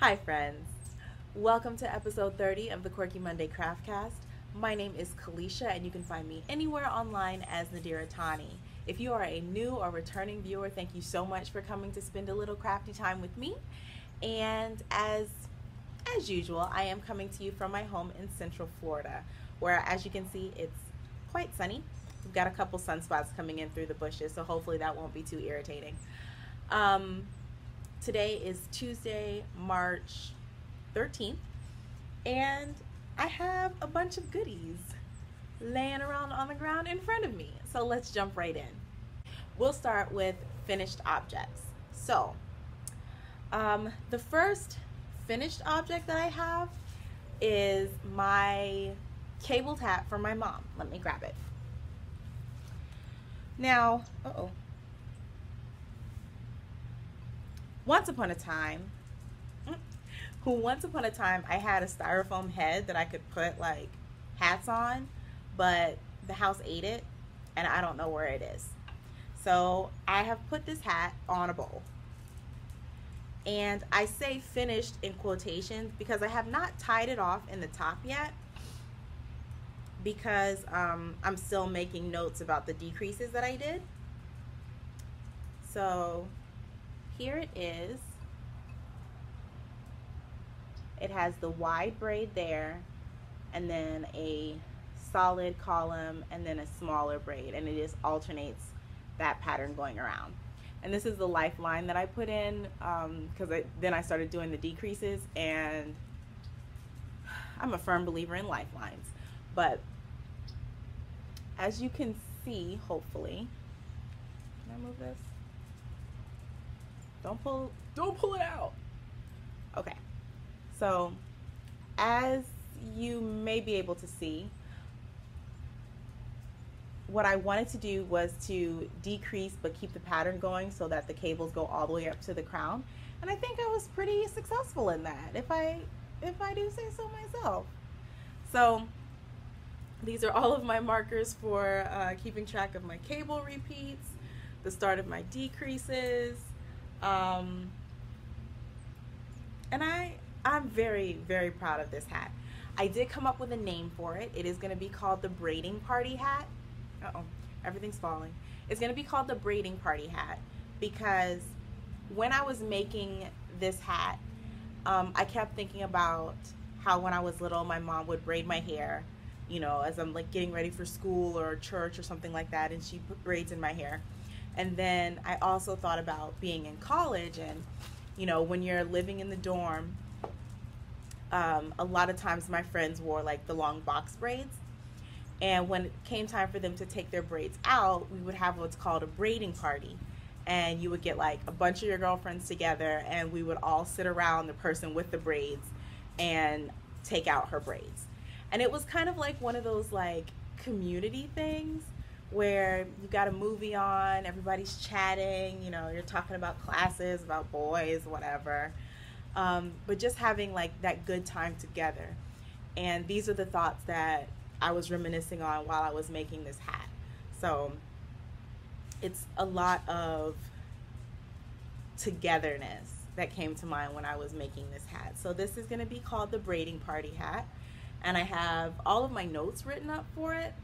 Hi friends, welcome to episode 30 of the Quirky Monday Craftcast. My name is Kalisha and you can find me anywhere online as Nadira Tani. If you are a new or returning viewer, thank you so much for coming to spend a little crafty time with me. And as usual, I am coming to you from my home in Central Florida, where as you can see, it's quite sunny. We've got a couple sunspots coming in through the bushes, so hopefully that won't be too irritating. Today is Tuesday, March 13th, and I have a bunch of goodies laying around on the ground in front of me. So let's jump right in. We'll start with finished objects. So, the first finished object that I have is my cabled hat from my mom. Let me grab it. Now, once upon a time, I had a styrofoam head that I could put like hats on, but the house ate it and I don't know where it is. So I have put this hat on a bowl. And I say finished in quotations because I have not tied it off in the top yet, because I'm still making notes about the decreases that I did. So here it is. It has the wide braid there, and then a solid column, and then a smaller braid, and it just alternates that pattern going around. And this is the lifeline that I put in, because then I started doing the decreases, and I'm a firm believer in lifelines. But as you can see, hopefully, can I move this? Don't pull it out. Okay. So, as you may be able to see, what I wanted to do was to decrease but keep the pattern going so that the cables go all the way up to the crown. And I think I was pretty successful in that, if I do say so myself. So, these are all of my markers for keeping track of my cable repeats, the start of my decreases, and I'm very, very proud of this hat. I did come up with a name for it. It is going to be called the Braiding Party Hat. Everything's falling. It's going to be called the Braiding Party Hat because when I was making this hat, I kept thinking about how when I was little, my mom would braid my hair, you know, as I'm like getting ready for school or church or something like that, and she put braids in my hair. And then I also thought about being in college, and you know, when you're living in the dorm, a lot of times my friends wore like the long box braids, and when it came time for them to take their braids out, we would have what's called a braiding party, and you would get like a bunch of your girlfriends together, and we would all sit around the person with the braids and take out her braids. And it was kind of like one of those like community things where you got a movie on, everybody's chatting, you know, you're talking about classes, about boys, whatever, but just having like that good time together. And these are the thoughts that I was reminiscing on while I was making this hat. So it's a lot of togetherness that came to mind when I was making this hat. So this is going to be called the Braiding Party Hat, and I have all of my notes written up for it.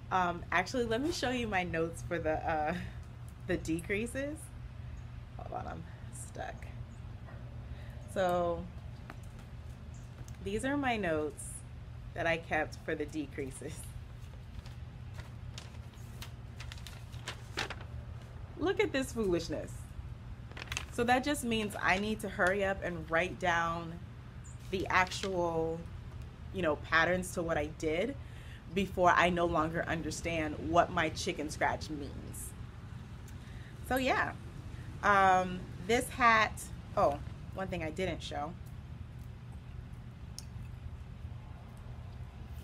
Actually, let me show you my notes for the decreases. Hold on, I'm stuck. So these are my notes that I kept for the decreases. Look at this foolishness. So that just means I need to hurry up and write down the actual, you know, patterns to what I did before I no longer understand what my chicken scratch means. So yeah, this hat, oh, one thing I didn't show.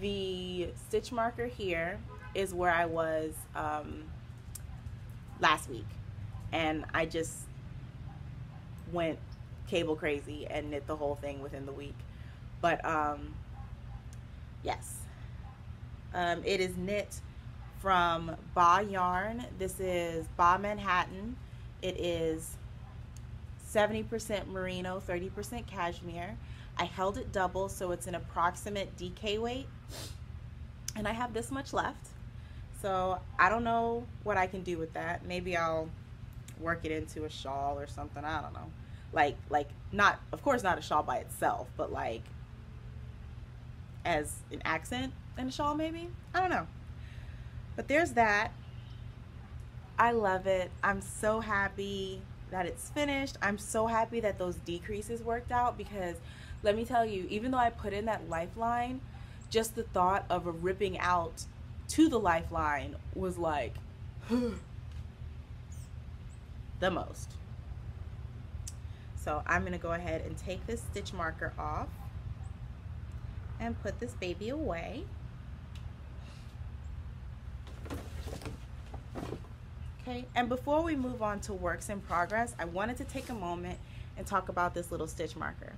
The stitch marker here is where I was last week, and I just went cable crazy and knit the whole thing within the week. But yes. It is knit from Ba Yarn. This is Ba Manhattan. It is 70% merino, 30% cashmere. I held it double so it's an approximate DK weight, and I have this much left. So I don't know what I can do with that. Maybe I'll work it into a shawl or something. I don't know. Like not, of course not a shawl by itself, but like as an accent in a shawl maybe. I don't know. But there's that. I love it. I'm so happy that it's finished. I'm so happy that those decreases worked out, because let me tell you, even though I put in that lifeline, just the thought of a ripping out to the lifeline was like the most. So I'm gonna go ahead and take this stitch marker off and put this baby away. Okay, and before we move on to works in progress, I wanted to take a moment and talk about this little stitch marker.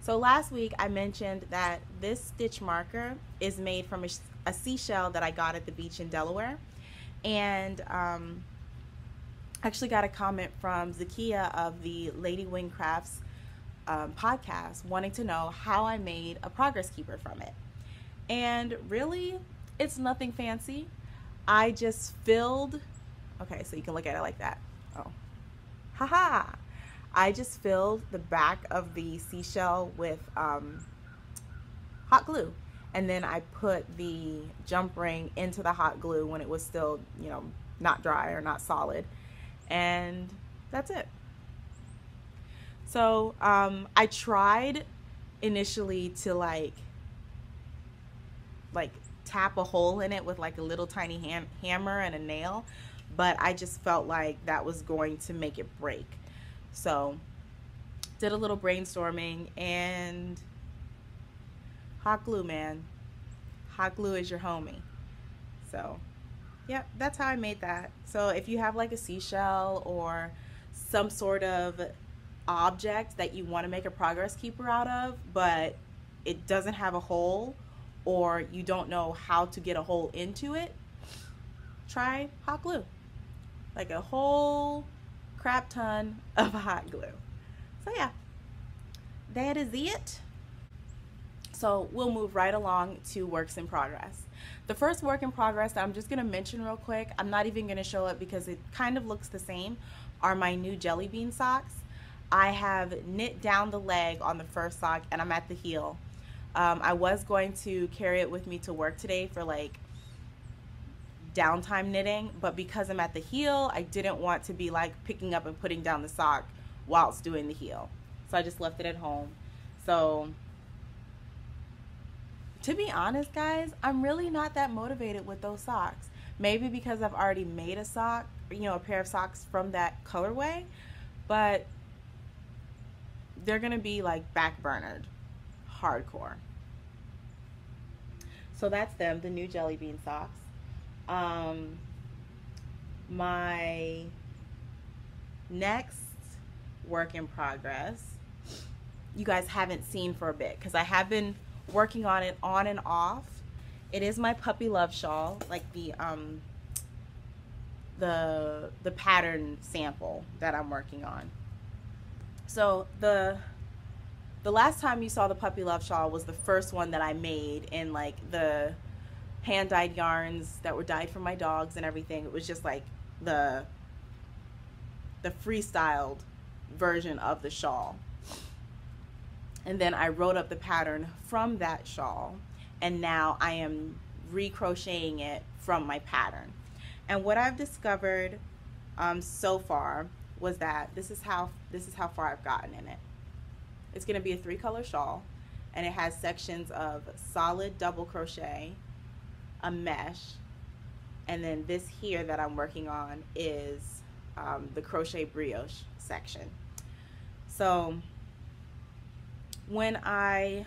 So last week I mentioned that this stitch marker is made from a seashell that I got at the beach in Delaware, and actually got a comment from Zakia of the Lady Wing Crafts podcast wanting to know how I made a progress keeper from it. And really, it's nothing fancy. I just filled, okay, so you can look at it like that. Oh, haha. I just filled the back of the seashell with hot glue. And then I put the jump ring into the hot glue when it was still, you know, not dry or not solid. And that's it. So I tried initially to like tap a hole in it with like a little tiny hammer and a nail, but I just felt like that was going to make it break. So did a little brainstorming, and hot glue, man. Hot glue is your homie. So yeah, that's how I made that. So if you have like a seashell or some sort of object that you want to make a progress keeper out of, but it doesn't have a hole, or you don't know how to get a hole into it, try hot glue. Like a whole crap ton of hot glue. So yeah, that is it. So we'll move right along to works in progress. The first work in progress that I'm just going to mention real quick, I'm not even going to show it because it kind of looks the same, are my new jelly bean socks. I have knit down the leg on the first sock and I'm at the heel. I was going to carry it with me to work today for like downtime knitting, but because I'm at the heel, I didn't want to be like picking up and putting down the sock whilst doing the heel. So I just left it at home. So to be honest, guys, I'm really not that motivated with those socks. Maybe because I've already made a sock, you know, a pair of socks from that colorway, but they're gonna be like backburnered hardcore. So that's them, the new jelly bean socks. My next work in progress, you guys haven't seen for a bit because I have been working on it on and off. It is my puppy love shawl, like the pattern sample that I'm working on. So the last time you saw the puppy love shawl was the first one that I made in like the hand dyed yarns that were dyed for my dogs and everything. It was just like the freestyled version of the shawl. And then I wrote up the pattern from that shawl, and now I am recrocheting it from my pattern. And what I've discovered so far was that this is how far I've gotten in it. It's going to be a 3-color shawl, and it has sections of solid double crochet, a mesh, and then this here that I'm working on is the crochet brioche section. So when I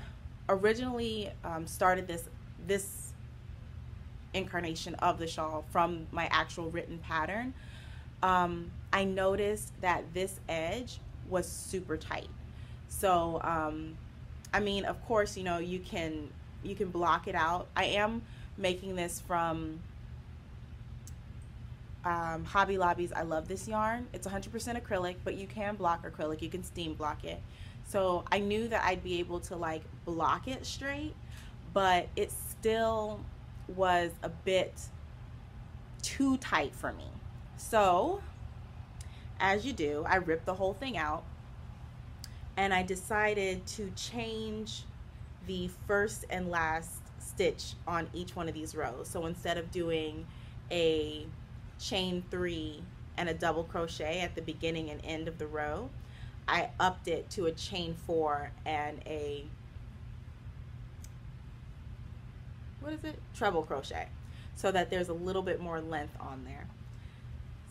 originally started this incarnation of the shawl from my actual written pattern, I noticed that this edge was super tight. So I mean, of course, you know, you can block it out. I am making this from Hobby Lobby's I Love This Yarn. It's 100% acrylic, but you can block acrylic. You can steam block it. So I knew that I'd be able to like block it straight, but it still was a bit too tight for me. So as you do, I ripped the whole thing out, and I decided to change the first and last stitch on each one of these rows. So instead of doing a chain 3 and a double crochet at the beginning and end of the row, I upped it to a chain 4 and a, what is it? Treble crochet, so that there's a little bit more length on there.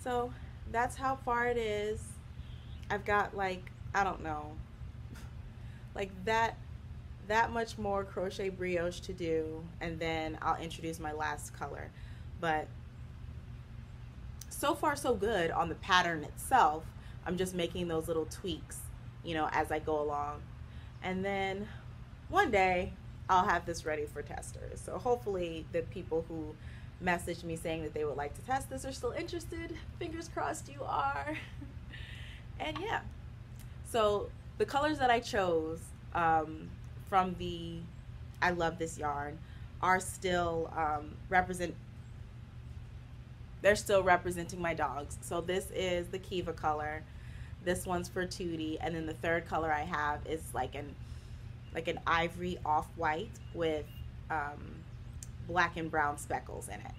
So that's how far it is. I've got like, I don't know, like that much more crochet brioche to do, and then I'll introduce my last color. But so far so good on the pattern itself. I'm just making those little tweaks, you know, as I go along. And then one day I'll have this ready for testers. So hopefully the people who messaged me saying that they would like to test this are still interested. Fingers crossed you are. And yeah, so the colors that I chose from the I Love This yarn are still they're still representing my dogs. So this is the Kiva color, this one's for Tootie, and then the third color I have is like an ivory off-white with black and brown speckles in it.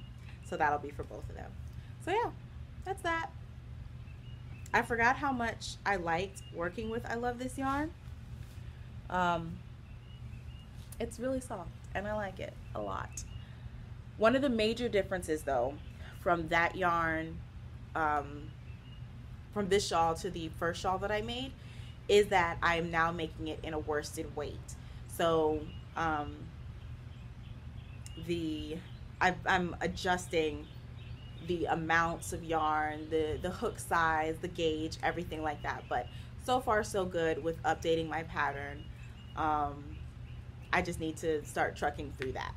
So that'll be for both of them. So yeah, that's that. I forgot how much I liked working with I Love This yarn. It's really soft and I like it a lot. One of the major differences though from that yarn, from this shawl to the first shawl that I made, is that I am now making it in a worsted weight. So I'm adjusting the amounts of yarn, the hook size, the gauge, everything like that. But so far so good with updating my pattern. I just need to start trucking through that.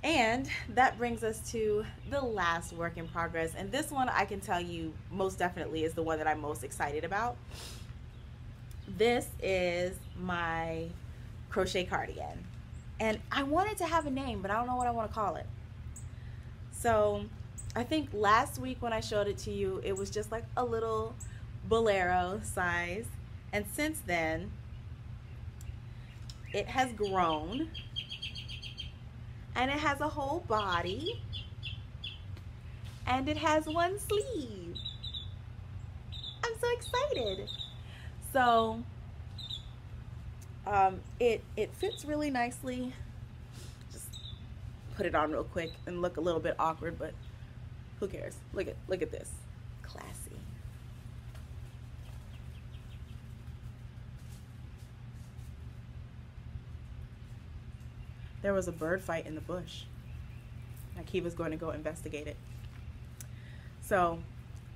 And that brings us to the last work in progress. And this one I can tell you most definitely is the one that I'm most excited about. This is my crochet cardigan. And I wanted to have a name, but I don't know what I want to call it. So I think last week when I showed it to you, it was just like a little bolero size. And since then, it has grown. And it has a whole body. And it has one sleeve. I'm so excited. So it fits really nicely. Just put it on real quick and look a little bit awkward, but who cares? Look at this. Classy. There was a bird fight in the bush. Akiva's going to go investigate it. So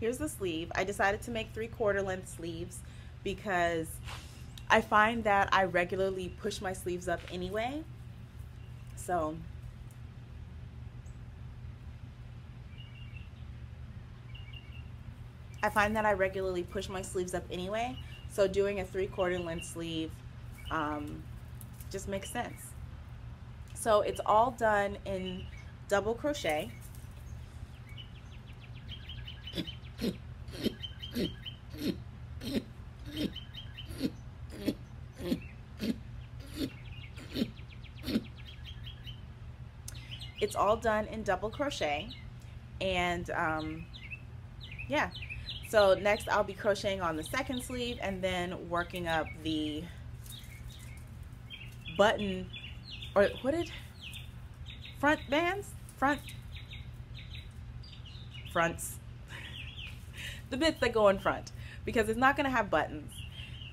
here's the sleeve. I decided to make 3/4 length sleeves because I find that I regularly push my sleeves up anyway. So So doing a 3/4 length sleeve just makes sense. So it's all done in double crochet. It's all done in double crochet. And yeah, so next I'll be crocheting on the second sleeve and then working up the button, or front bands? Fronts. The bits that go in front, because it's not going to have buttons.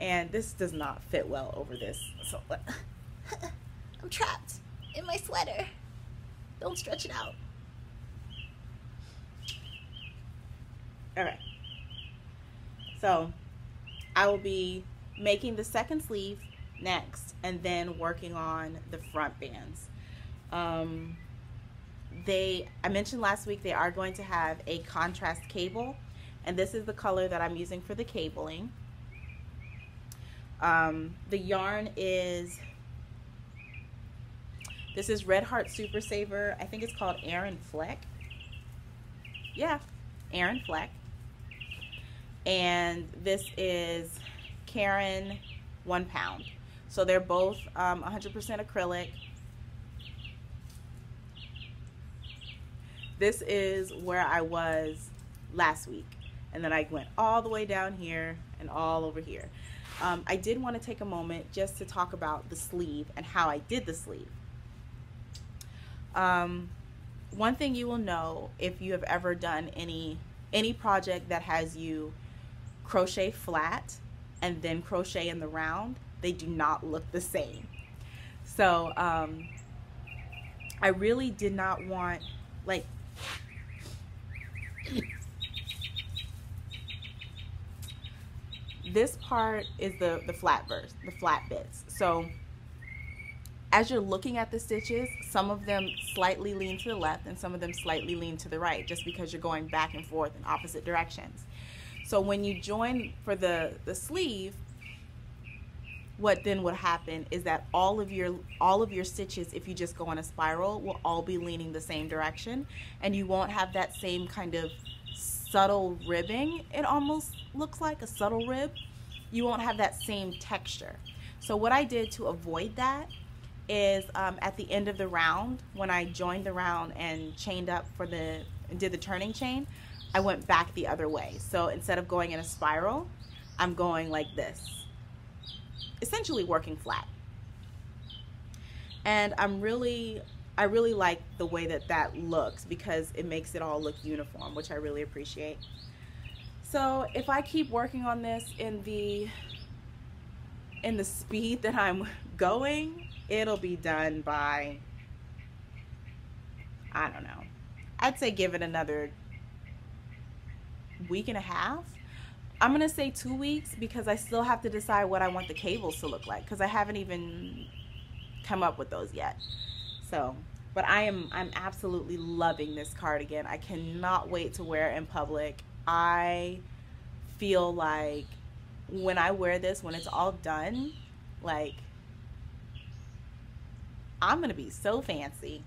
And this does not fit well over this. So I'm trapped in my sweater. Don't stretch it out. Okay. So I will be making the second sleeve next and then working on the front bands. I mentioned last week they are going to have a contrast cable, and this is the color that I'm using for the cabling. The yarn is, this is Red Heart Super Saver. I think it's called Aran Fleck. Yeah, Aran Fleck. And this is Karen 1 pound. So they're both 100% acrylic. This is where I was last week, and then I went all the way down here and all over here. I did want to take a moment just to talk about the sleeve and how I did the sleeve. One thing you will know if you have ever done any project that has you crochet flat and then crochet in the round, they do not look the same. So I really did not want, like, this part is the flat bits. So as you're looking at the stitches, some of them slightly lean to the left and some of them slightly lean to the right, just because you're going back and forth in opposite directions. So when you join for the sleeve, what then would happen is that all of your stitches, if you just go on a spiral, will all be leaning the same direction, and you won't have that same kind of subtle ribbing. It almost looks like a subtle rib. You won't have that same texture. So what I did to avoid that is at the end of the round, when I joined the round and chained up did the turning chain, I went back the other way. So instead of going in a spiral, I'm going like this, essentially working flat. And I really like the way that looks, because it makes it all look uniform, which I really appreciate. So if I keep working on this in the speed that I'm going, it'll be done by, I don't know, I'd say give it another week and a half. I'm gonna say 2 weeks, because I still have to decide what I want the cables to look like, because I haven't even come up with those yet. So, but I'm absolutely loving this cardigan. I cannot wait to wear it in public. I feel like when I wear this, when it's all done, like, I'm gonna be so fancy.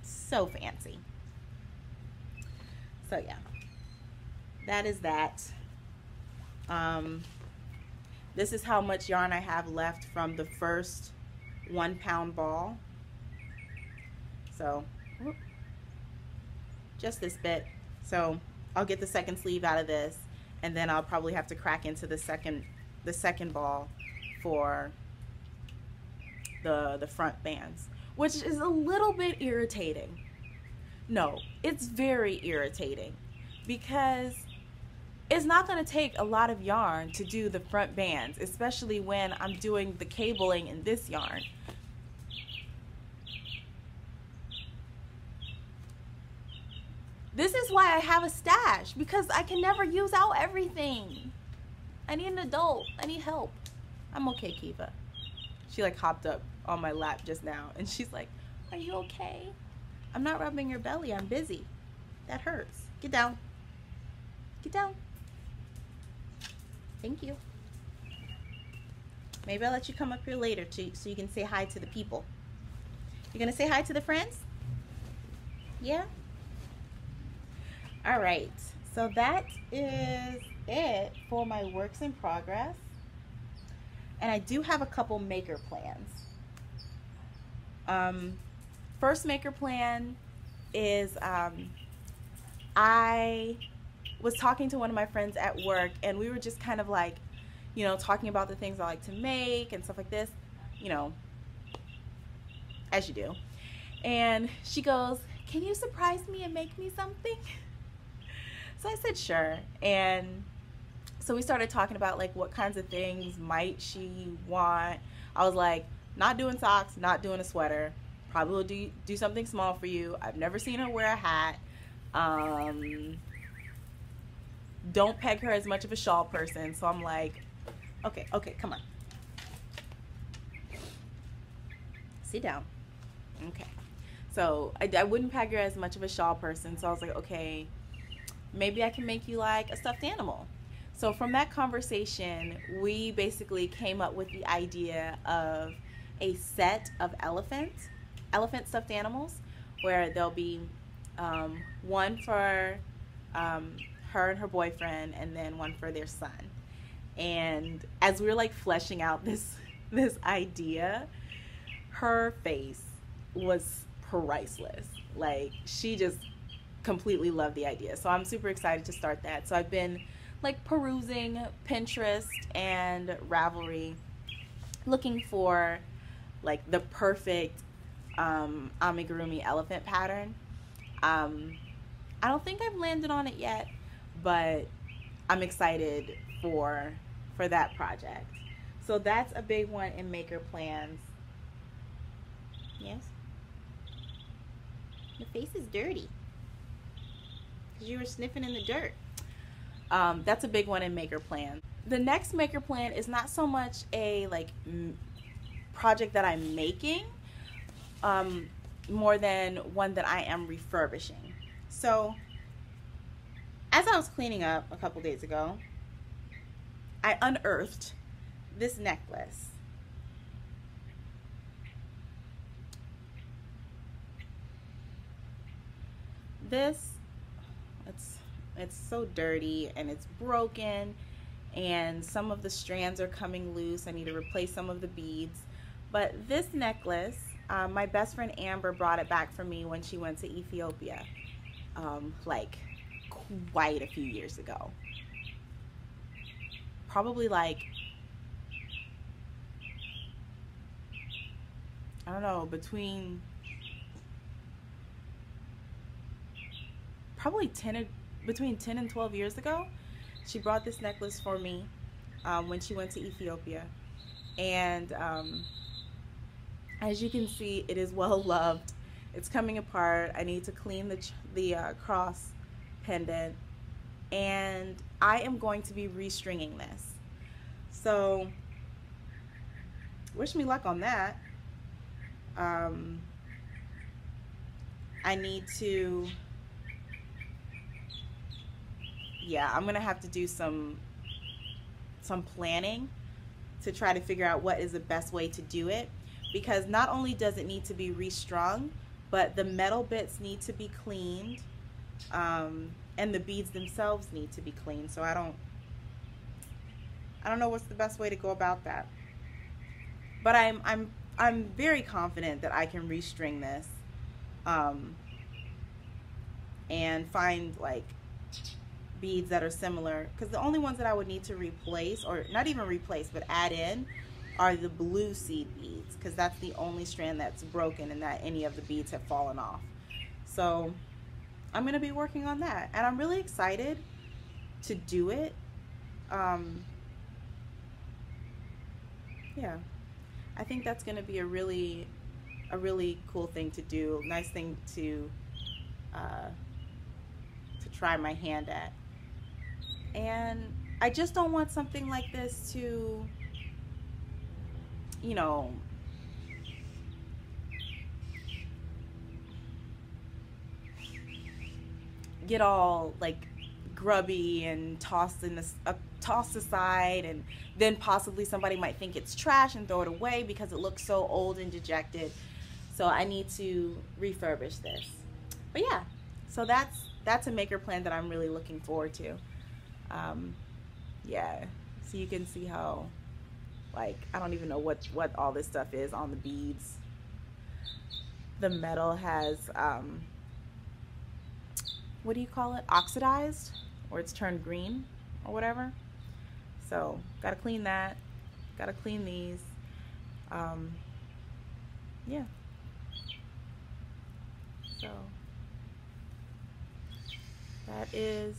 So fancy. So yeah, that is that. This is how much yarn I have left from the first 1 pound ball. So just this bit. So I'll get the second sleeve out of this, and then I'll probably have to crack into the second ball for the front bands, which is a little bit irritating. No, it's very irritating, because it's not going to take a lot of yarn to do the front bands, especially when I'm doing the cabling in this yarn. This is why I have a stash, because I can never use out everything. I need an adult. I need help. I'm okay, Kiva. She like hopped up on my lap just now, and she's like, "Are you okay?" I'm not rubbing your belly. I'm busy. That hurts. Get down. Get down. Thank you. Maybe I'll let you come up here later so you can say hi to the people. You're gonna say hi to the friends? Yeah? All right. So that is it for my works in progress. And I do have a couple maker plans. First maker plan is I was talking to one of my friends at work, and we were just kind of like, you know, talking about the things I like to make and stuff like this, you know, as you do. And she goes, "Can you surprise me and make me something?" So I said, sure. And so we started talking about like what kinds of things might she want. I was like, not doing socks, not doing a sweater. Probably will do something small for you. I've never seen her wear a hat. Don't peg her as much of a shawl person. So I'm like, okay, come on. Sit down. Okay. So I wouldn't peg her as much of a shawl person. So I was like, okay, maybe I can make you like a stuffed animal. So from that conversation, we basically came up with the idea of a set of elephant stuffed animals, where there'll be one for her and her boyfriend, and then one for their son. And as we were like fleshing out this idea, her face was priceless. Like, she just completely loved the idea. So I'm super excited to start that. So I've been like perusing Pinterest and Ravelry, looking for like the perfect amigurumi elephant pattern. I don't think I've landed on it yet, but I'm excited for that project. So that's a big one in maker plans. Yes? The face is dirty because you were sniffing in the dirt. That's a big one in maker plan. The next maker plan is not so much a like project that I'm making, more than one that I am refurbishing. So as I was cleaning up a couple days ago, I unearthed this necklace. It's so dirty and it's broken, and some of the strands are coming loose. I need to replace some of the beads. But this necklace, my best friend Amber brought it back for me when she went to Ethiopia, like quite a few years ago. Probably like, I don't know, between probably between 10 and 12 years ago. She brought this necklace for me when she went to Ethiopia. And as you can see, it is well loved. It's coming apart. I need to clean the cross pendant, and I am going to be restringing this. So wish me luck on that. I need to, yeah, I'm gonna have to do some planning to try to figure out what is the best way to do it, because not only does it need to be restrung, but the metal bits need to be cleaned, and the beads themselves need to be cleaned. So I don't know what's the best way to go about that, but I'm very confident that I can restring this and find like beads that are similar, because the only ones that I would need to replace, or not even replace but add in, are the blue seed beads, because that's the only strand that's broken and that any of the beads have fallen off. So I'm going to be working on that, and I'm really excited to do it. Yeah, I think that's going to be a really cool thing to do, nice thing to try my hand at. And I just don't want something like this to, you know, get all like grubby and tossed aside, and then possibly somebody might think it's trash and throw it away because it looks so old and dejected. So I need to refurbish this. But yeah, so that's a maker plan that I'm really looking forward to. Yeah, so you can see how, like, I don't even know what all this stuff is on the beads. The metal has what do you call it, oxidized, or it's turned green or whatever. So gotta clean that, gotta clean these. Yeah, so that is,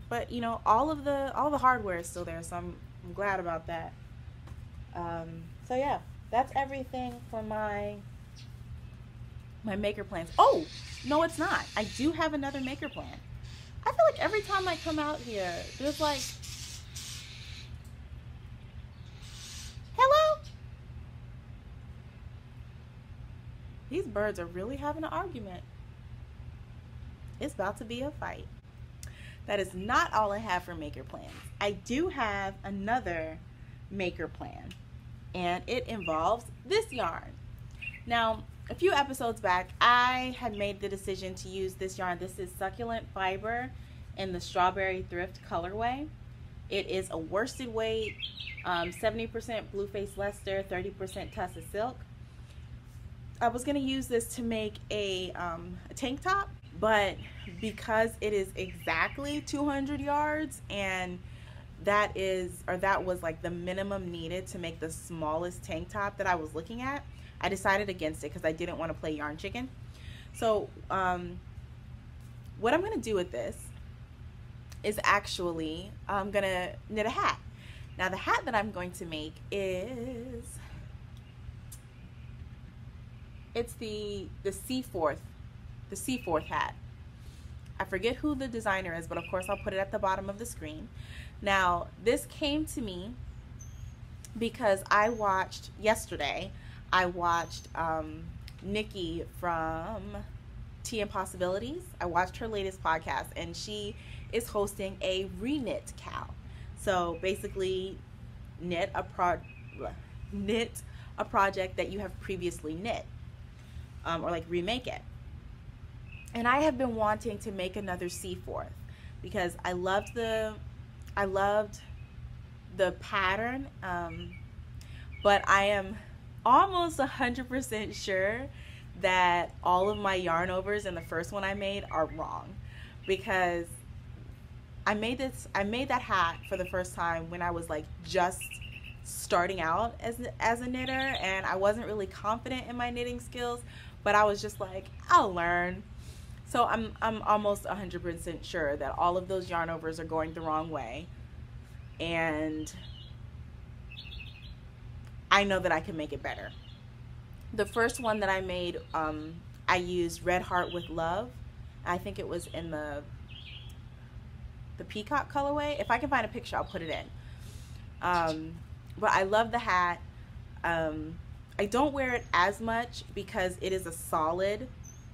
but you know, all the hardware is still there, so I'm glad about that. So yeah, that's everything for my maker plans. Oh, no, it's not. I do have another maker plan. I feel like every time I come out here, there's like, hello? These birds are really having an argument. It's about to be a fight. That is not all I have for maker plans. I do have another maker plan, and it involves this yarn. Now, a few episodes back, I had made the decision to use this yarn. This is Succulent Fiber in the Strawberry Thrift colorway. It is a worsted weight, 70% Blueface Leicester, 30% Tussa Silk. I was going to use this to make a tank top, but because it is exactly 200 yards, and that was like the minimum needed to make the smallest tank top that I was looking at, I decided against it because I didn't want to play yarn chicken. So what I'm going to do with this is actually I'm going to knit a hat. Now the hat that I'm going to make is, it's the Seaforth hat. I forget who the designer is, but of course I'll put it at the bottom of the screen. Now this came to me because yesterday I watched Nikki from Tea and Possibilities. I watched her latest podcast, and she is hosting a reknit cow. So basically knit a project that you have previously knit, or like remake it. And I have been wanting to make another Seaforth because I loved the pattern, but I am almost 100% sure that all of my yarn overs in the first one I made are wrong, because I made that hat for the first time when I was like just starting out as a knitter, and I wasn't really confident in my knitting skills, but I was just like, I'll learn. So I'm almost 100% sure that all of those yarn overs are going the wrong way, and I know that I can make it better. The first one that I made, I used Red Heart with Love. I think it was in the peacock colorway. If I can find a picture, I'll put it in. But I love the hat. I don't wear it as much because it is a solid.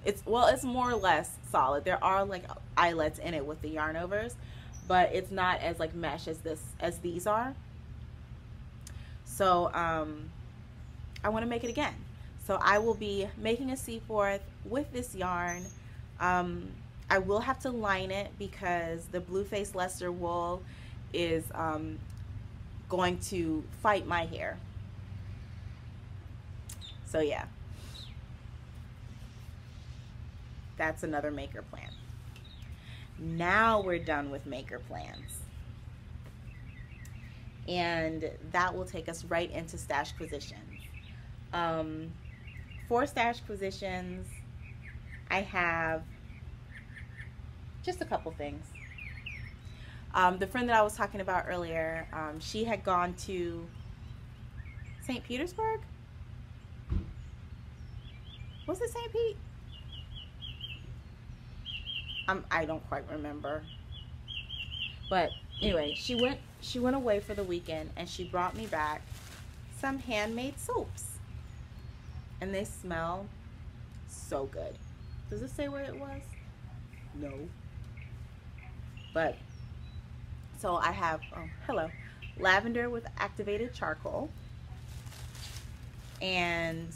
It's more or less solid. There are like eyelets in it with the yarn overs, but it's not as like mesh as these are. So I want to make it again. So I will be making a Seaforth with this yarn. I will have to line it because the Blueface Leicester wool is going to fight my hair. So yeah, that's another maker plan. Now we're done with maker plans, and that will take us right into stash positions. For stash positions, I have just a couple things. The friend that I was talking about earlier, she had gone to St. Petersburg. Was it St. Pete? I don't quite remember. But anyway, she went away for the weekend, and she brought me back some handmade soaps. And they smell so good. Does it say where it was? No. But so I have lavender with activated charcoal, and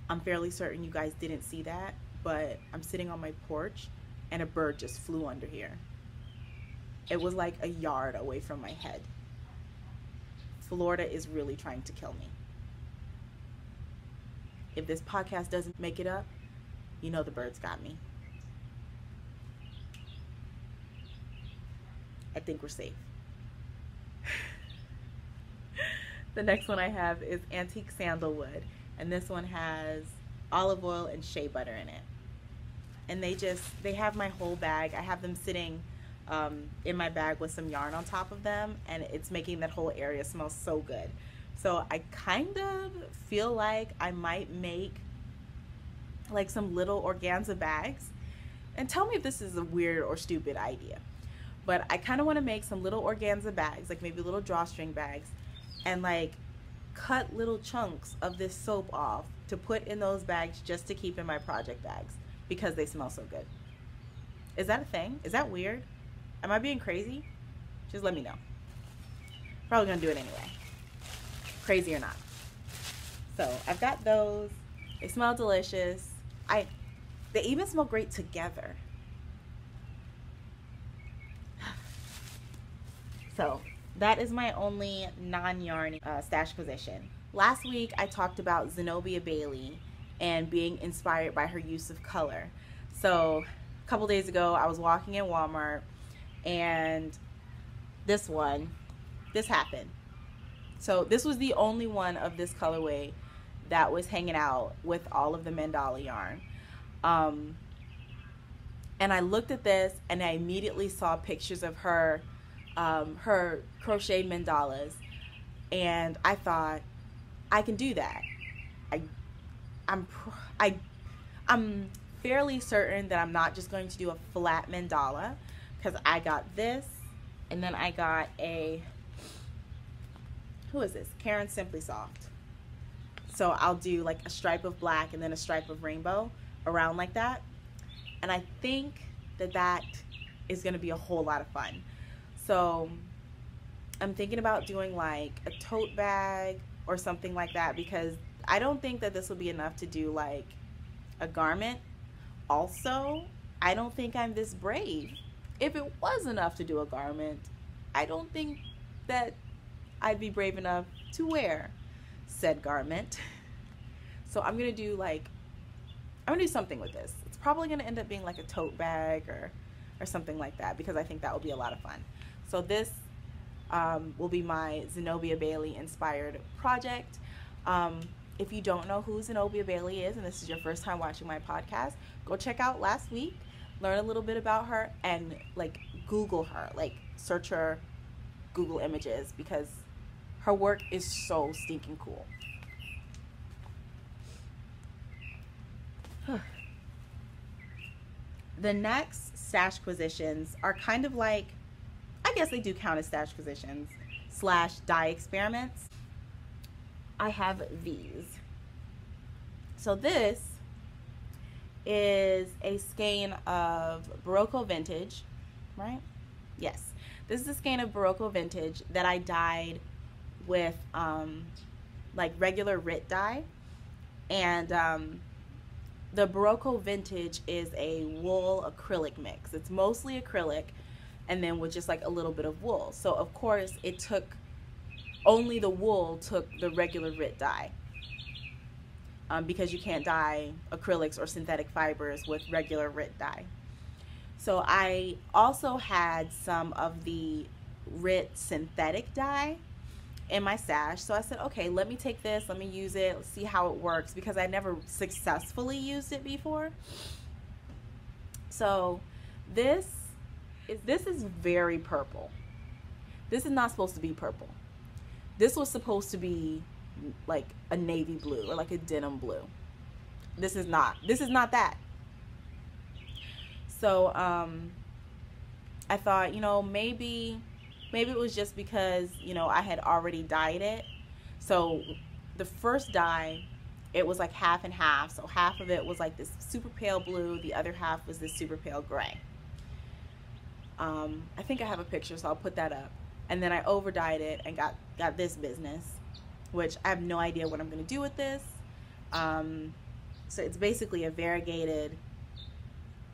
I'm fairly certain you guys didn't see that, but I'm sitting on my porch and a bird just flew under here. It was like a yard away from my head. Florida is really trying to kill me. If this podcast doesn't make it up, you know the birds got me. I think we're safe. The next one I have is Antique Sandalwood, and this one has olive oil and shea butter in it. And they have my whole bag. I have them sitting in my bag with some yarn on top of them, and it's making that whole area smell so good. So I kind of feel like I might make like some little organza bags, and tell me if this is a weird or stupid idea. But I kind of want to make some little organza bags, like maybe little drawstring bags, and like cut little chunks of this soap off to put in those bags just to keep in my project bags because they smell so good. Is that a thing? Is that weird? Am I being crazy? Just let me know. Probably gonna do it anyway, crazy or not. So I've got those. They smell delicious. They even smell great together. So that is my only non-yarn stash position. Last week I talked about Zenobia Bailey and being inspired by her use of color. So a couple days ago I was walking in Walmart and this happened. So this was the only one of this colorway that was hanging out with all of the mandala yarn. And I looked at this and I immediately saw pictures of her crocheted mandalas, and I thought, I can do that. I'm fairly certain that I'm not just going to do a flat mandala, because I got this, and then I got who is this? Karen Simply Soft. So I'll do like a stripe of black and then a stripe of rainbow around like that. And I think that is going to be a whole lot of fun. So I'm thinking about doing like a tote bag or something like that, because I don't think that this will be enough to do like a garment. Also, I don't think I'm this brave. If it was enough to do a garment, I don't think that I'd be brave enough to wear said garment. So I'm gonna do something with this. It's probably gonna end up being like a tote bag or something like that, because I think that will be a lot of fun. So this will be my Zenobia Bailey inspired project. If you don't know who Zenobia Bailey is, and this is your first time watching my podcast, go check out last week, learn a little bit about her, and like Google her, like search her Google images, because her work is so stinking cool. The next stash positions are kind of like, I guess they do count as stash positions / dye experiments. I have these. So this is a skein of Barocco Vintage, right? Yes. This is a skein of Barocco Vintage that I dyed with like regular RIT dye. And the Barocco Vintage is a wool acrylic mix. It's mostly acrylic and then with just like a little bit of wool. So of course it took, only the wool took the regular RIT dye, because you can't dye acrylics or synthetic fibers with regular RIT dye. So I also had some of the RIT synthetic dye in my stash. So I said, okay, let me take this, let me use it, let's see how it works, because I never successfully used it before. So this is very purple. This is not supposed to be purple. This was supposed to be like a navy blue or like a denim blue. This is not that. So I thought, maybe it was just because, I had already dyed it. So the first dye, it was like half and half. So half of it was like this super pale blue. The other half was this super pale gray. I think I have a picture, so I'll put that up. And then I over dyed it and got this business, which I have no idea what I'm going to do with this. So it's basically a variegated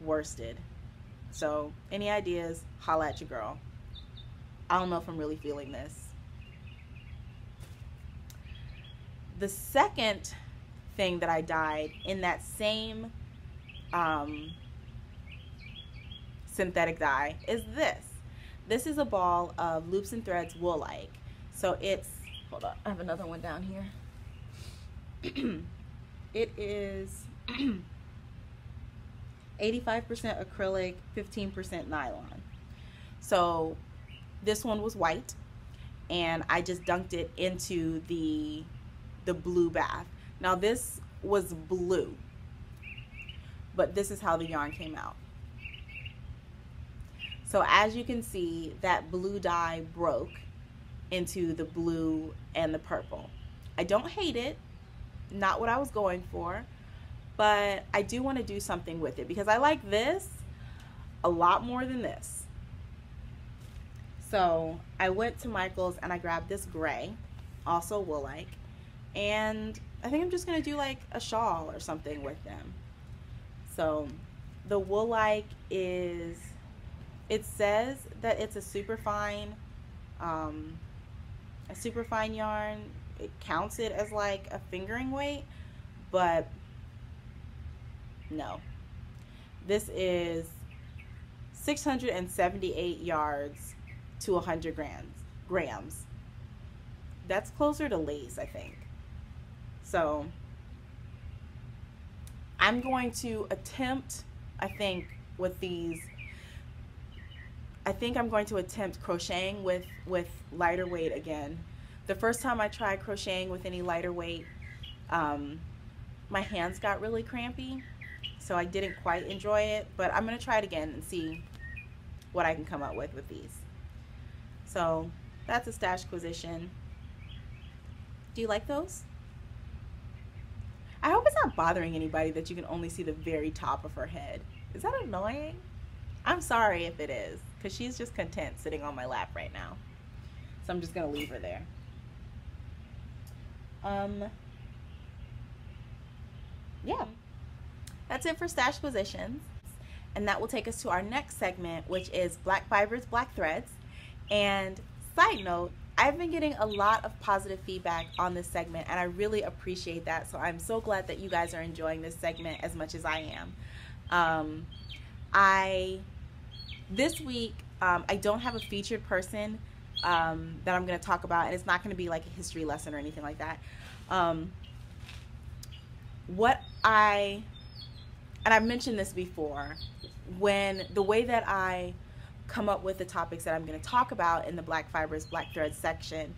worsted. So any ideas, holla at your girl. I don't know if I'm really feeling this. The second thing that I dyed in that same synthetic dye is this. This is a ball of Loops and Threads Woolite. So it's, hold on, I have another one down here. It is 85% acrylic, 15% nylon. So this one was white, and I just dunked it into the blue bath. Now this was blue, but this is how the yarn came out. So as you can see, that blue dye broke into the blue and the purple. I don't hate it, not what I was going for, but I do want to do something with it because I like this a lot more than this. So I went to Michael's and I grabbed this gray, also wool-like, and I think I'm just going to do like a shawl or something with them. So the wool-like is, it says that it's a super fine yarn. It counts it as like a fingering weight, but no. This is 678 yards to 100 grams. That's closer to lace, I think. So I'm going to attempt, I think I'm going to attempt crocheting with lighter weight again. The first time I tried crocheting with any lighter weight, my hands got really crampy, so I didn't quite enjoy it, but I'm going to try it again and see what I can come up with these. So that's a stash acquisition. Do you like those? I hope it's not bothering anybody that you can only see the very top of her head. Is that annoying? I'm sorry if it is, because she's just content sitting on my lap right now. So I'm just going to leave her there. Yeah, that's it for stash positions, and that will take us to our next segment, which is black fibers, black threads. And side note, I've been getting a lot of positive feedback on this segment, and I really appreciate that. So I'm so glad that you guys are enjoying this segment as much as I am. This week I don't have a featured person that I'm going to talk about, and it's not going to be like a history lesson or anything like that. And I've mentioned this before, the way that I come up with the topics that I'm going to talk about in the black fibers, black threads section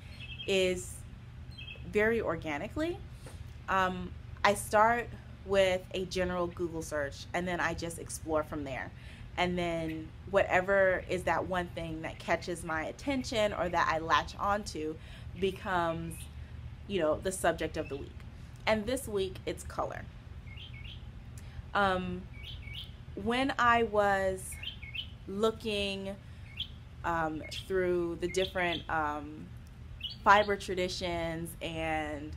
is very organically. I start with a general Google search, and then I just explore from there. And then whatever is that one thing that catches my attention or that I latch onto becomes, you know, the subject of the week. And this week it's color. When I was looking through the different fiber traditions and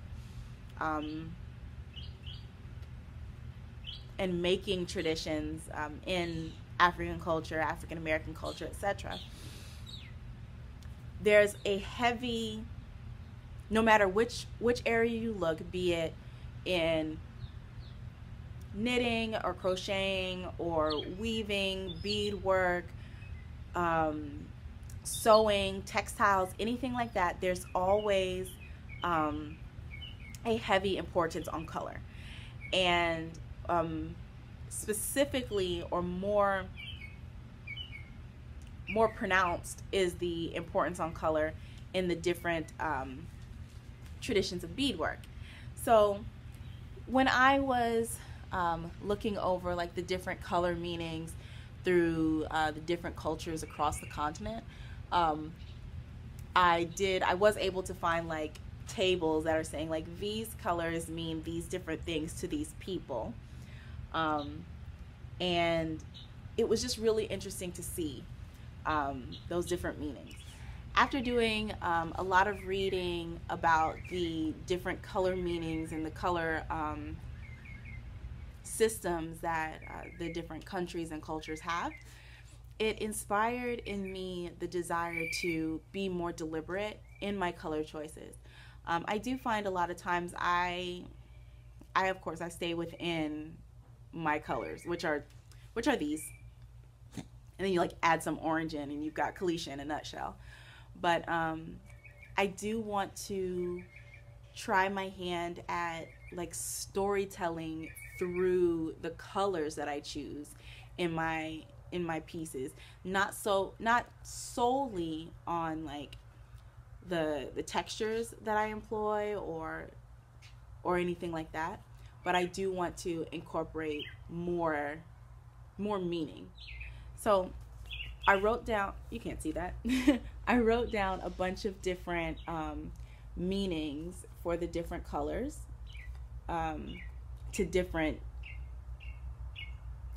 making traditions in African culture, African American culture, etc., there's a heavy, no matter which area you look, be it in knitting or crocheting or weaving, beadwork, sewing, textiles, anything like that, there's always a heavy importance on color. And specifically, or more pronounced, is the importance on color in the different traditions of beadwork. So when I was looking over like the different color meanings through the different cultures across the continent, I was able to find like tables that are saying like these colors mean these different things to these people, and it was just really interesting to see those different meanings. After doing a lot of reading about the different color meanings and the color systems that the different countries and cultures have, it inspired in me the desire to be more deliberate in my color choices. I do find a lot of times I of course I stay within my colors, which are these, and then you like add some orange in and you've got Kalisha in a nutshell. But I do want to try my hand at like storytelling through the colors that I choose in my pieces, not solely on like the textures that I employ or anything like that, but I do want to incorporate more meaning. So I wrote down, you can't see that. I wrote down a bunch of different meanings for the different colors to different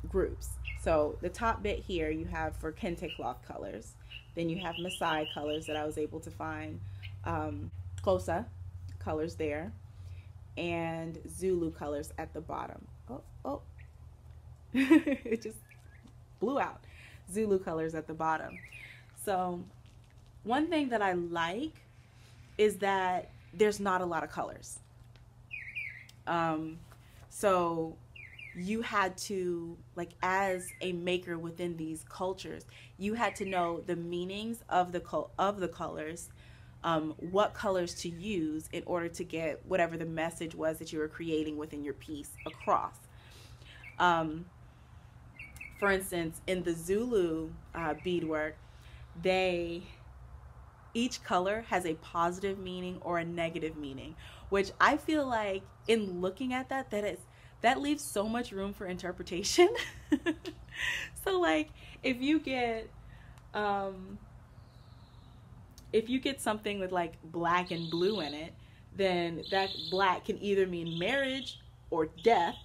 groups. So the top bit here you have for KENTE cloth colors. Then you have MAASAI colors that I was able to find, XHOSA colors there, and ZULU colors at the bottom. Oh, it just blew out. ZULU colors at the bottom. So one thing that I like is that there's not a lot of colors. So you had to, like, as a maker within these cultures, you had to know the meanings of the colors, what colors to use in order to get whatever the message was that you were creating within your piece across. For instance, in the Zulu beadwork, each color has a positive meaning or a negative meaning, which I feel like in looking at that leaves so much room for interpretation. So like if you get something with like black and blue in it, then that black can either mean marriage or death,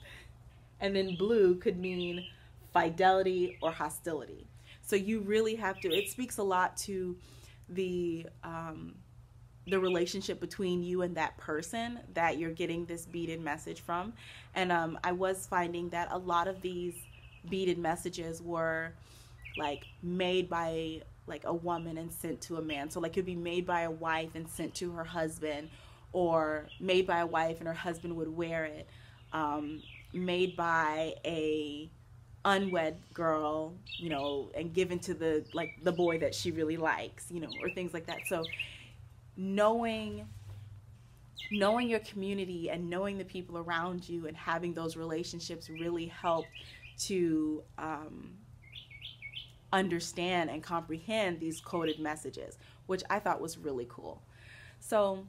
and then blue could mean fidelity or hostility. So you really have to, it speaks a lot to the relationship between you and that person that you're getting this beaded message from. And I was finding that a lot of these beaded messages were like made by like a woman and sent to a man. So like it could be made by a wife and sent to her husband, or made by a wife and her husband would wear it, made by a unwed girl, you know, and given to the boy that she really likes, you know, or things like that. So knowing your community and knowing the people around you and having those relationships really helped to understand and comprehend these coded messages, which I thought was really cool. So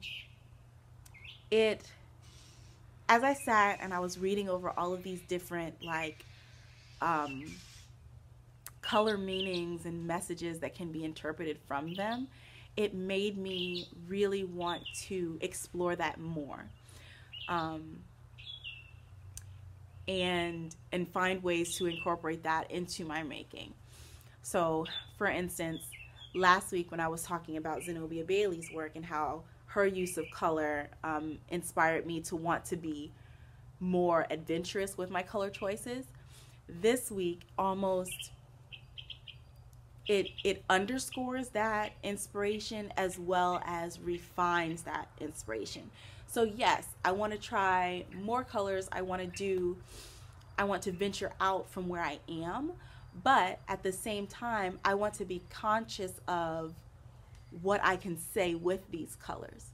as I sat and I was reading over all of these different color meanings and messages that can be interpreted from them, it made me really want to explore that more, and find ways to incorporate that into my making. So for instance, last week when I was talking about Zenobia Bailey's work and how her use of color inspired me to want to be more adventurous with my color choices, this week almost it underscores that inspiration as well as refines that inspiration. So yes, I want to try more colors. I want to venture out from where I am, but at the same time, I want to be conscious of what I can say with these colors.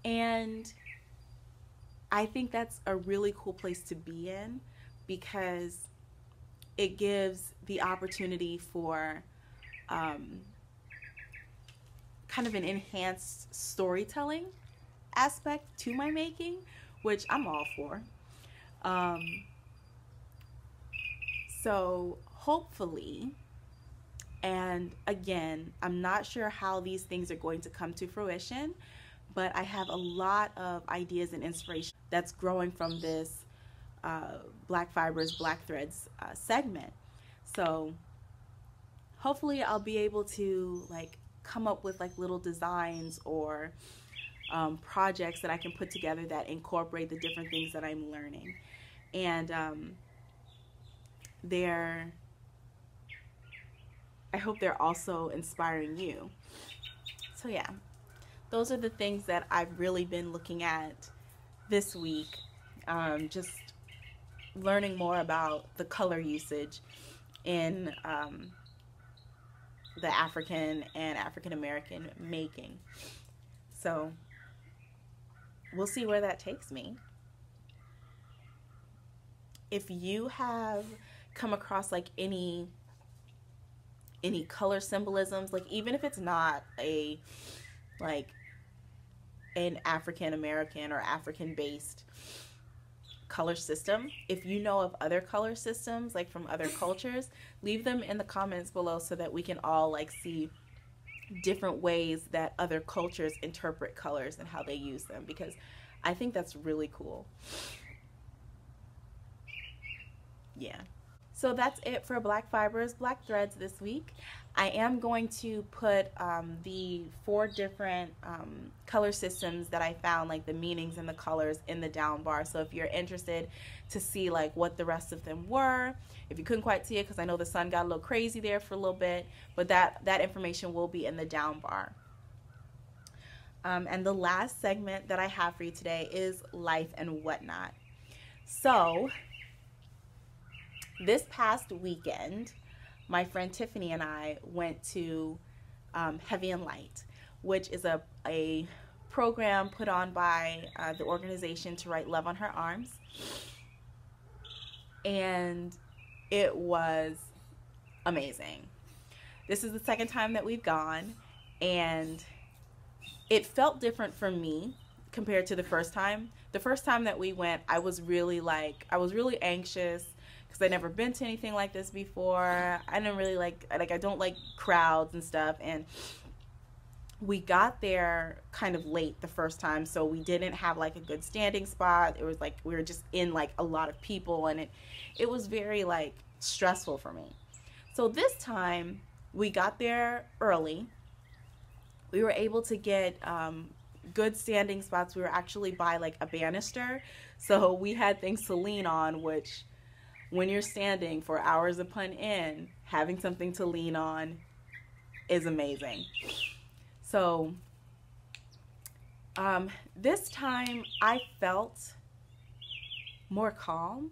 And I think that's a really cool place to be in, because it gives the opportunity for kind of an enhanced storytelling aspect to my making, which I'm all for. So hopefully, and again, I'm not sure how these things are going to come to fruition, but I have a lot of ideas and inspiration that's growing from this Black Fibers, Black Threads segment. So hopefully I'll be able to come up with little designs or projects that I can put together that incorporate the different things that I'm learning. And I hope they're also inspiring you. So yeah, those are the things that I've really been looking at this week. Just learning more about the color usage in the African and African American making. So we'll see where that takes me. If you have come across any color symbolisms, even if it's not an African American or African based color system. If you know of other color systems, like from other cultures, leave them in the comments below so that we can all like see different ways that other cultures interpret colors and how they use them, because I think that's really cool. Yeah. So that's it for Black Fibers, Black Threads this week. I am going to put the 4 different color systems that I found, like the meanings and the colors, in the down bar. So if you're interested to see like what the rest of them were, if you couldn't quite see it because I know the sun got a little crazy there for a little bit, but that information will be in the down bar. And the last segment that I have for you today is life and whatnot. So this past weekend, my friend Tiffany and I went to Heavy and Light, which is a program put on by the organization to write love on her arms. And it was amazing. This is the second time that we've gone, and it felt different for me compared to the first time. The first time that we went, I was really anxious because I'd never been to anything like this before. I didn't really I don't like crowds and stuff, and we got there kind of late the first time, so we didn't have like a good standing spot. It was like we were just in like a lot of people, and it was very like stressful for me. So this time we got there early. We were able to get good standing spots. We were actually by like a banister, so we had things to lean on, which when you're standing for hours upon end, having something to lean on is amazing. So this time I felt more calm.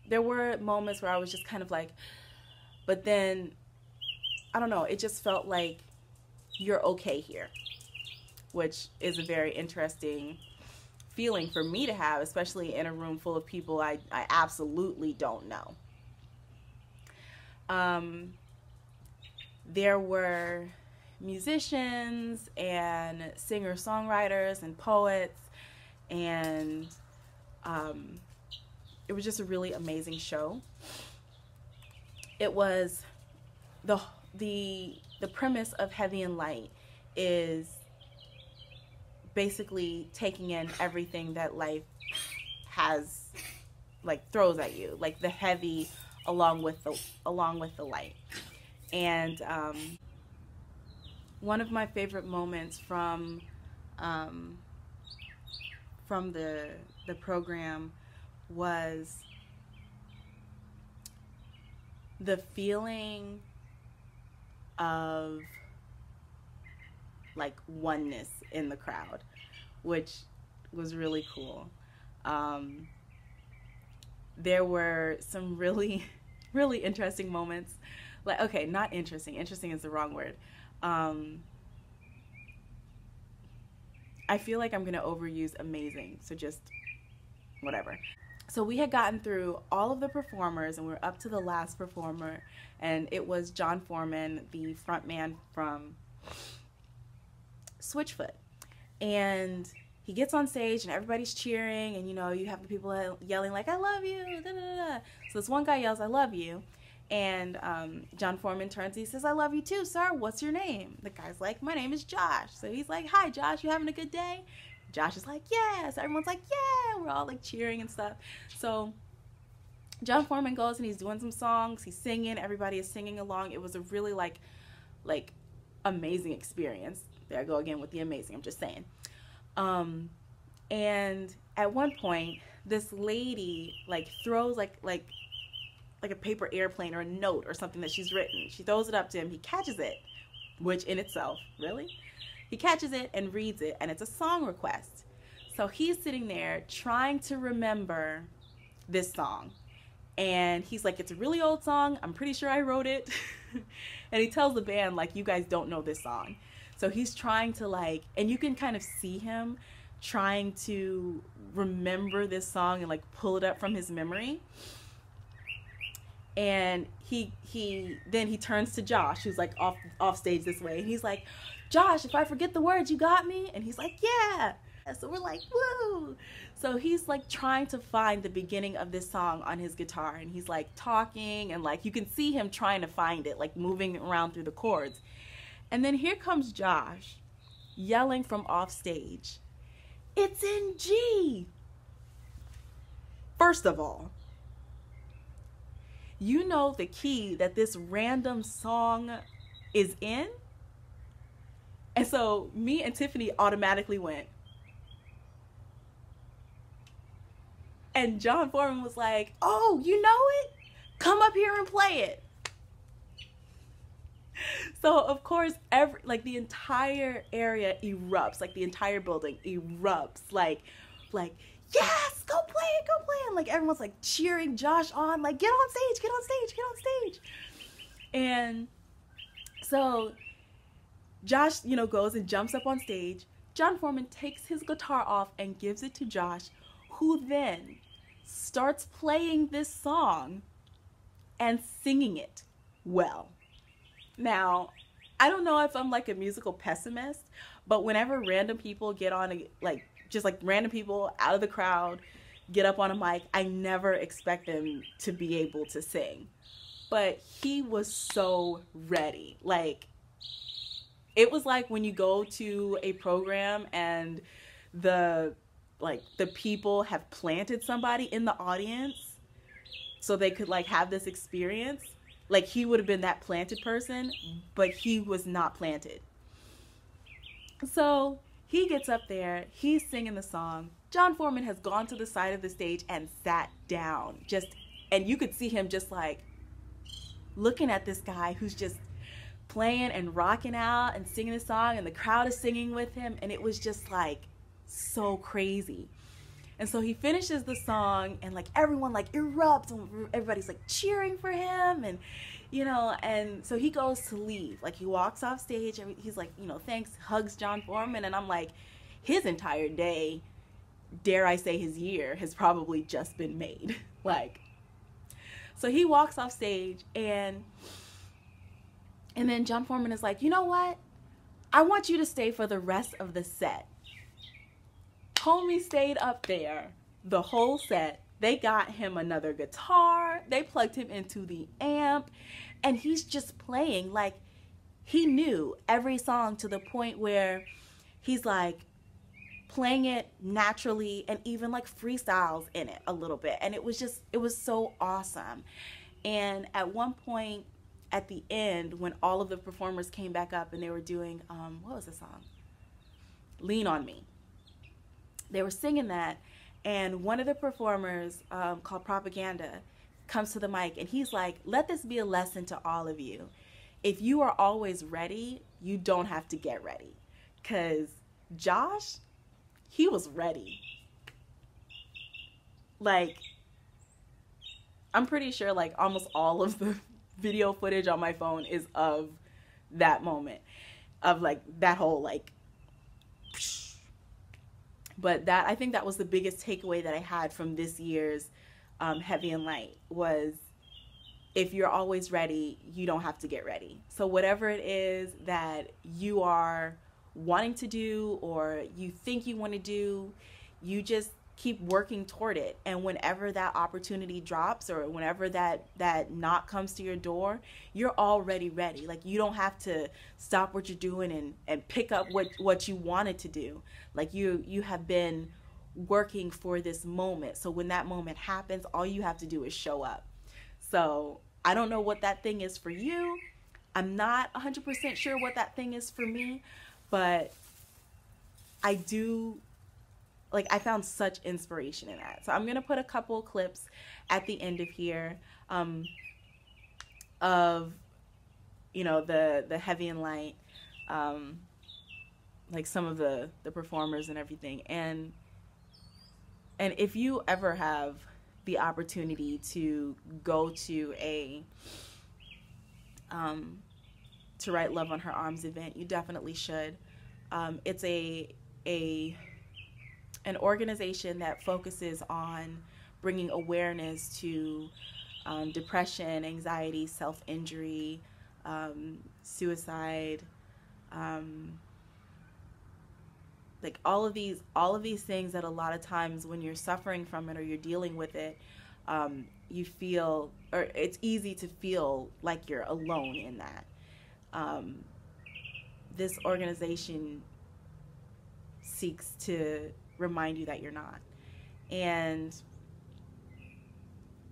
There were moments where I was just kind of like, but then, I don't know, it just felt like you're okay here, which is a very interesting feeling for me to have, especially in a room full of people I absolutely don't know. There were musicians and singer-songwriters and poets, and it was just a really amazing show. It was the premise of Heavy and Light is basically taking in everything that life has, like, throws at you, like the heavy along with the light. And one of my favorite moments from the program was the feeling of like oneness in the crowd, which was really cool. There were some really interesting moments. Like, okay, not interesting. Interesting is the wrong word. I feel like I'm gonna overuse amazing, so just whatever. So we had gotten through all of the performers, and we're up to the last performer, and it was John Foreman, the front man from Switchfoot. And he gets on stage and everybody's cheering, and you know, you have the people yelling like, I love you, da, da, da. So this one guy yells, I love you, and John Foreman turns, he says, I love you too, sir, what's your name? The guy's like, my name is Josh. So he's like, hi Josh, you having a good day? Josh is like, yeah. So everyone's like, yeah. We're all like cheering and stuff. So John Foreman goes and he's doing some songs. He's singing. Everybody is singing along. It was a really like amazing experience. There I go again with the amazing. I'm just saying. And at one point, this lady like throws like a paper airplane or a note or something that she's written. She throws it up to him. He catches it, which in itself, really? He catches it and reads it, and it's a song request. So he's sitting there trying to remember this song. And he's like, it's a really old song. I'm pretty sure I wrote it. And he tells the band, like, you guys don't know this song. So he's trying to like, and you can kind of see him trying to remember this song and like pull it up from his memory. And he turns to Josh, who's like off stage this way, and he's like, Josh, if I forget the words, you got me? And he's like, yeah. So we're like, woo. So he's like trying to find the beginning of this song on his guitar, and he's like talking, and like you can see him trying to find it, like moving around through the chords. And then here comes Josh yelling from off stage, "It's in G." First of all, you know the key that this random song is in? And so me and Tiffany automatically went. And John Foreman was like, "Oh, you know it? Come up here and play it." So of course, the entire area erupts, like the entire building erupts, like, yes, go play it, go play it. Like everyone's like cheering Josh on, like, get on stage, get on stage, get on stage. And so Josh, goes and jumps up on stage. John Foreman takes his guitar off and gives it to Josh, who then starts playing this song and singing it well. Now, I don't know if I'm like a musical pessimist, but whenever random people get on, random people out of the crowd get up on a mic, I never expect them to be able to sing. But he was so ready. Like, it was like when you go to a program and the people have planted somebody in the audience so they could like have this experience. Like, he would have been that planted person, but he was not planted. So he gets up there, he's singing the song. John Foreman has gone to the side of the stage and sat down. And you could see him just like looking at this guy who's just playing and rocking out and singing the song, and the crowd is singing with him, and it was just like so crazy. And so he finishes the song, and like everyone like erupts, and everybody's like cheering for him, and and so he goes to leave. Like, he walks off stage, and he's like, thanks, hugs John Foreman, and I'm like, his entire day, dare I say his year, has probably just been made. Like, so he walks off stage, and then John Foreman is like, "You know what? I want you to stay for the rest of the set." Homie stayed up there the whole set. They got him another guitar. They plugged him into the amp, and he's just playing. Like, he knew every song to the point where he's like playing it naturally and even like freestyles in it a little bit. And it was so awesome. And at one point at the end, when all of the performers came back up and they were doing, what was the song? Lean on Me. They were singing that, and one of the performers, called Propaganda, comes to the mic, and he's like, "Let this be a lesson to all of you. If you are always ready, you don't have to get ready." Because Josh, he was ready. Like, I'm pretty sure like almost all of the video footage on my phone is of that moment, of like that whole like. But I think that was the biggest takeaway that I had from this year's Heavy and Light, was if you're always ready, you don't have to get ready. So whatever it is that you are wanting to do or you think you want to do, you just keep working toward it. And whenever that opportunity drops, or whenever that knock comes to your door, you're already ready. Like, you don't have to stop what you're doing and pick up what you wanted to do. Like, you have been working for this moment. So when that moment happens, all you have to do is show up. So I don't know what that thing is for you. I'm not 100% sure what that thing is for me, but I found such inspiration in that. So I'm going to put a couple clips at the end of here of, the Heavy and Light, like some of the performers and everything. And if you ever have the opportunity to go to to Write Love on Her Arms event, you definitely should. It's an organization that focuses on bringing awareness to depression, anxiety, self-injury, suicide, Like all of these things that a lot of times when you're suffering from it or you're dealing with it, you feel, or it's easy to feel like you're alone in that. This organization seeks to remind you that you're not. And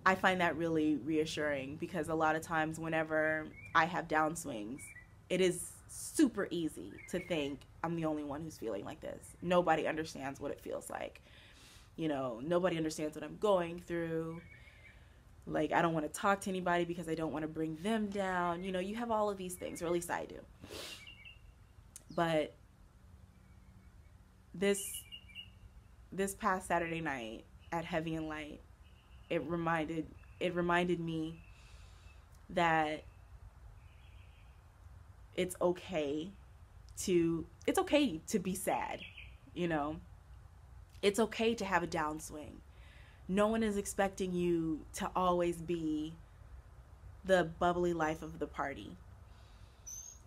I find that really reassuring, because a lot of times whenever I have downswings, it is super easy to think I'm the only one who's feeling like this. Nobody understands what it feels like. You know, nobody understands what I'm going through. Like, I don't want to talk to anybody because I don't want to bring them down. You know, you have all of these things, or at least I do. But this past Saturday night at Heavy and Light, it reminded me that it's okay to be sad, you know. It's okay to have a downswing. No one is expecting you to always be the bubbly life of the party.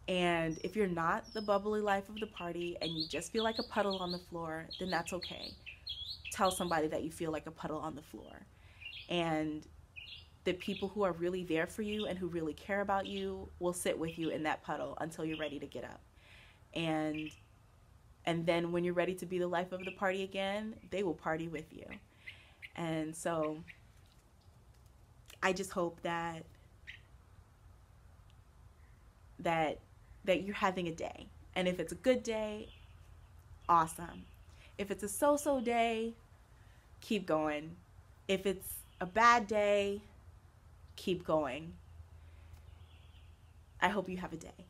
And if you're not the bubbly life of the party and you just feel like a puddle on the floor, then that's okay. Tell somebody that you feel like a puddle on the floor. And the people who are really there for you and who really care about you will sit with you in that puddle until you're ready to get up. And then when you're ready to be the life of the party again, they will party with you. And so I just hope that you're having a day. And if it's a good day, awesome. If it's a so-so day, keep going. If it's a bad day, keep going. I hope you have a day.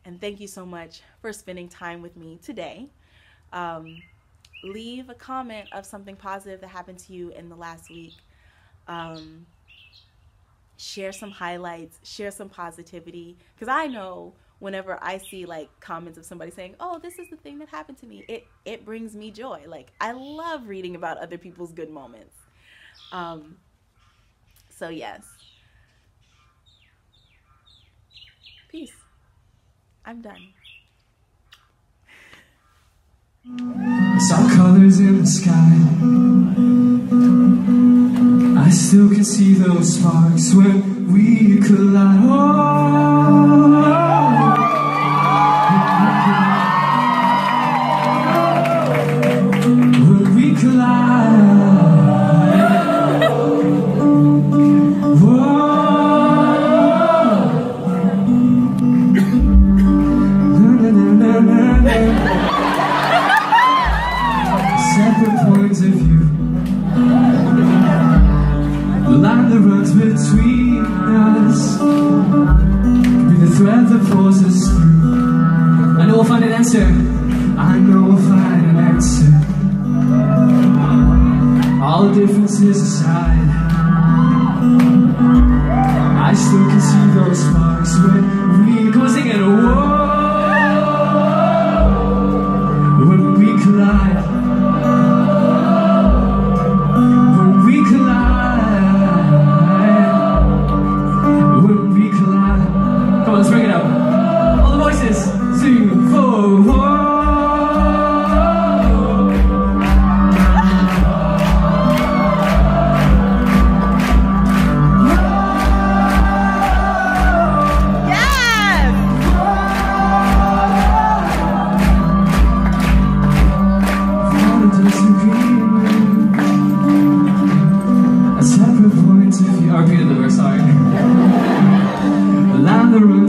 And thank you so much for spending time with me today. Leave a comment of something positive that happened to you in the last week. Share some highlights, share some positivity. Because I know whenever I see like comments of somebody saying, oh, this is the thing that happened to me, it brings me joy. Like, I love reading about other people's good moments. So yes. Peace. I'm done. I saw colors in the sky. I still can see those sparks when we collide. When we collide. Separate points of view. The line that runs between us could be the thread that pulls us through. I know we'll find an answer. I know we'll find an answer. All the differences aside, I still can see those sparks when we go singing. Whoa, when we collide. Let's bring it up. All the voices. 2, 4, 1.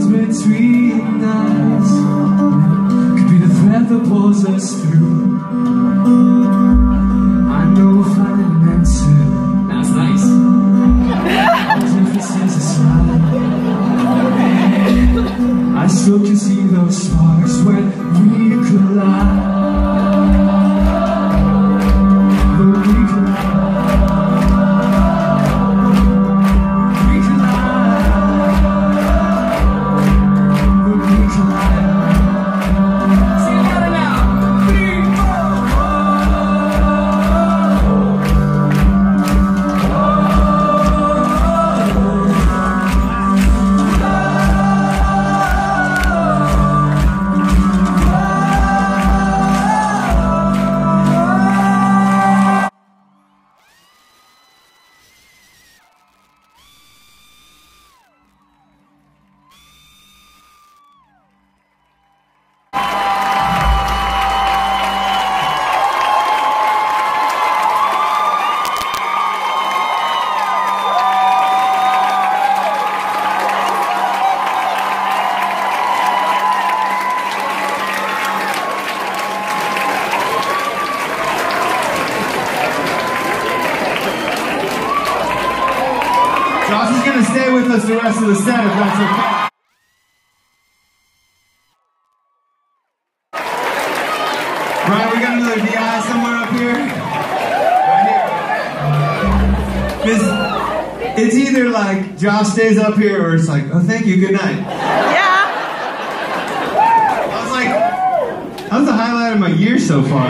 Between us could be the thread that pulls us through. I know we'll find an answer. That's nice. Differences aside, I still can see those sparks when we collide. When we collide. stay with us the rest of the set if that's okay. Right, we got another DI somewhere up here. Right here. It's either like Josh stays up here or it's like, oh, thank you, good night. Yeah. I was like, that was the highlight of my year so far.